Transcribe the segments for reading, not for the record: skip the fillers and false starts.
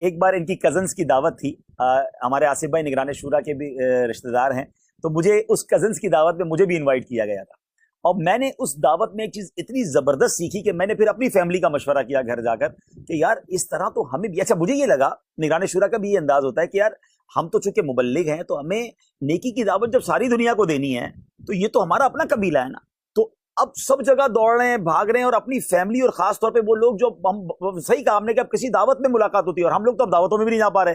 ایک بار ان کی کزنس کی دعوت تھی، ہمارے آصف بھائی نگران شورا کے بھی رشتہ دار ہیں، تو مجھے اس کزنس کی دعوت میں مجھے بھی انوائٹ کیا گیا تھا، اور میں نے اس دعوت میں ایک چیز اتنی زبردست سیکھی کہ میں نے پھر اپنی فیملی کا مشورہ کیا گھر جا کر کہ یار اس طرح تو ہمیں بھی، اچھا مجھے یہ لگا نگران شورا کا بھی یہ انداز ہوتا ہے کہ یار ہم تو چونکہ مبلغ ہیں تو ہمیں نیکی کی دعوت جب ساری دنیا کو دینی ہے تو یہ تو ہمارا اپنا قبیلہ ہے نا، تو اب سب جگہ دوڑ رہے ہیں، بھاگ رہے ہیں، اور اپنی فیملی اور خاص طور پہ وہ لوگ جو ہم صحیح کہا ہم نے کہ اب کسی دعوت میں ملاقات ہوتی ہے اور ہم لوگ تو اب دعوتوں میں بھی نہیں جا پا رہے،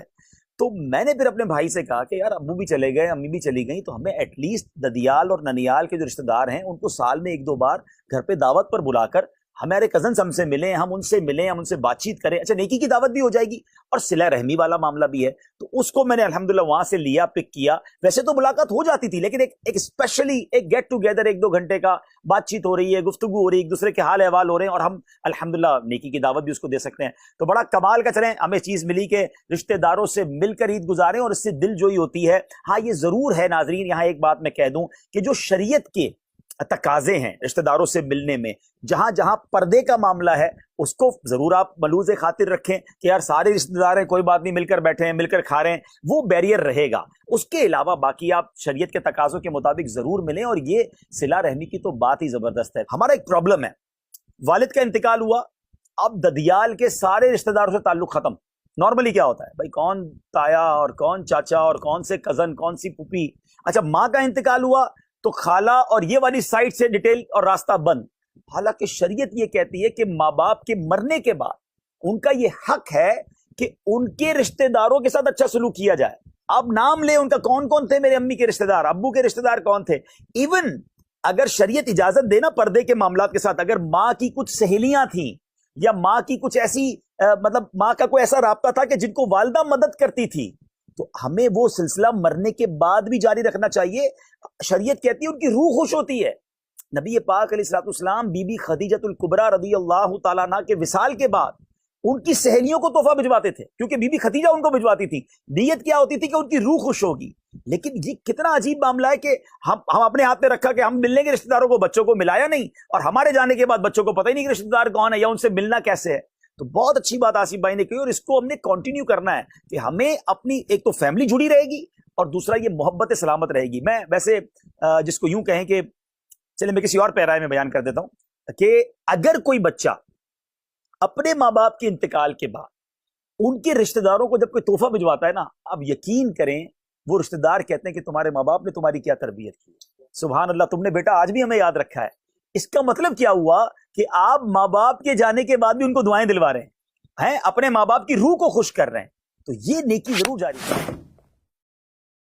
تو میں نے پھر اپنے بھائی سے کہا کہ یار ابو بھی چلے گئے، امی بھی چلی گئیں، تو ہمیں ایٹ لیسٹ ددیال اور ننیال کے جو رشتہ دار ہیں ان کو سال میں 1-2 بار گھر پہ دعوت پر بلا کر ہمارے کزنس ہم سے ملیں، ہم ان سے ملیں، ہم ان سے بات چیت کریں، اچھا نیکی کی دعوت بھی ہو جائے گی اور صلہ رحمی والا معاملہ بھی ہے، تو اس کو میں نے الحمدللہ وہاں سے لیا، پک کیا۔ ویسے تو ملاقات ہو جاتی تھی لیکن ایک اسپیشلی ایک گیٹ ٹوگیدر 1-2 گھنٹے کا بات چیت ہو رہی ہے، گفتگو ہو رہی ہے، ایک دوسرے کے حال احوال ہو رہے ہیں، اور ہم الحمدللہ نیکی کی دعوت بھی اس کو دے سکتے ہیں، تو بڑا کمال کا چلیں ہمیں چیز ملی کہ رشتہ داروں سے مل کر عید گزاریں اور اس سے دل جوئی ہوتی ہے۔ ہاں یہ ضرور ہے ناظرین، یہاں ایک بات میں کہہ دوں کہ جو شریعت کے تقاضے ہیں رشتہ داروں سے ملنے میں، جہاں جہاں پردے کا معاملہ ہے اس کو ضرور آپ ملحوظ خاطر رکھیں کہ یار سارے رشتہ دار ہیں، کوئی بات نہیں، مل کر بیٹھے ہیں، مل کر کھا رہے ہیں، وہ بیریئر رہے گا۔ اس کے علاوہ باقی آپ شریعت کے تقاضوں کے مطابق ضرور ملیں، اور یہ صلہ رحمی کی تو بات ہی زبردست ہے۔ ہمارا ایک پرابلم ہے، والد کا انتقال ہوا، اب ددیال کے سارے رشتہ داروں سے تعلق ختم۔ نارملی کیا ہوتا ہے بھائی، کون تایا اور کون چاچا اور کون سے کزن، کون سی پھوپھی، اچھا ماں کا انتقال ہوا تو خالہ اور یہ والی سائٹ سے ڈیٹیل اور راستہ بند۔ حالانکہ شریعت یہ کہتی ہے کہ ماں باپ کے مرنے کے بعد ان کا یہ حق ہے کہ ان کے رشتہ داروں کے ساتھ اچھا سلوک کیا جائے۔ آپ نام لیں ان کا، کون کون تھے میرے امی کے رشتہ دار، ابو کے رشتہ دار کون تھے، ایون اگر شریعت اجازت دینا پردے کے معاملات کے ساتھ، اگر ماں کی کچھ سہیلیاں تھیں یا ماں کی کچھ ایسی مطلب ماں کا کوئی ایسا رابطہ تھا کہ جن کو والدہ مدد کرتی تھی، تو ہمیں وہ سلسلہ مرنے کے بعد بھی جاری رکھنا چاہیے۔ شریعت کہتی ہے ان کی روح خوش ہوتی ہے۔ نبی پاک علیہ الصلوۃ والسلام بی بی خدیجۃ الکبریٰ رضی اللہ تعالیٰ عنہ کے وصال کے بعد ان کی سہیلیوں کو تحفہ بھجواتے تھے، کیونکہ بی بی خدیجہ ان کو بھجواتی تھی، نیت کیا ہوتی تھی کہ ان کی روح خوش ہوگی۔ لیکن یہ کتنا عجیب معاملہ ہے کہ ہم اپنے ہاتھ میں رکھا کہ ہم ملنے کے رشتہ داروں کو، بچوں کو ملایا نہیں، اور ہمارے جانے کے بعد بچوں کو پتہ ہی نہیں کہ رشتہ دار کون ہے یا ان سے ملنا کیسے ہے۔ تو بہت اچھی بات آصف بھائی نے کہی، اور اس کو ہم نے کنٹینیو کرنا ہے کہ ہمیں اپنی ایک تو فیملی جڑی رہے گی اور دوسرا یہ محبت سلامت رہے گی۔ میں ویسے جس کو یوں کہیں کہ چلیں میں کسی اور پیرائے میں بیان کر دیتا ہوں کہ اگر کوئی بچہ اپنے ماں باپ کے انتقال کے بعد ان کے رشتہ داروں کو جب کوئی تحفہ بھجواتا ہے نا، اب یقین کریں وہ رشتہ دار کہتے ہیں کہ تمہارے ماں باپ نے تمہاری کیا تربیت کی، سبحان اللہ، تم نے بیٹا آج بھی ہمیں یاد رکھا ہے۔ اس کا مطلب کیا ہوا کہ آپ ماں باپ کے جانے کے بعد بھی ان کو دعائیں دلوا رہے ہیں، اپنے ماں باپ کی روح کو خوش کر رہے ہیں، تو یہ نیکی ضرور جاری ہے۔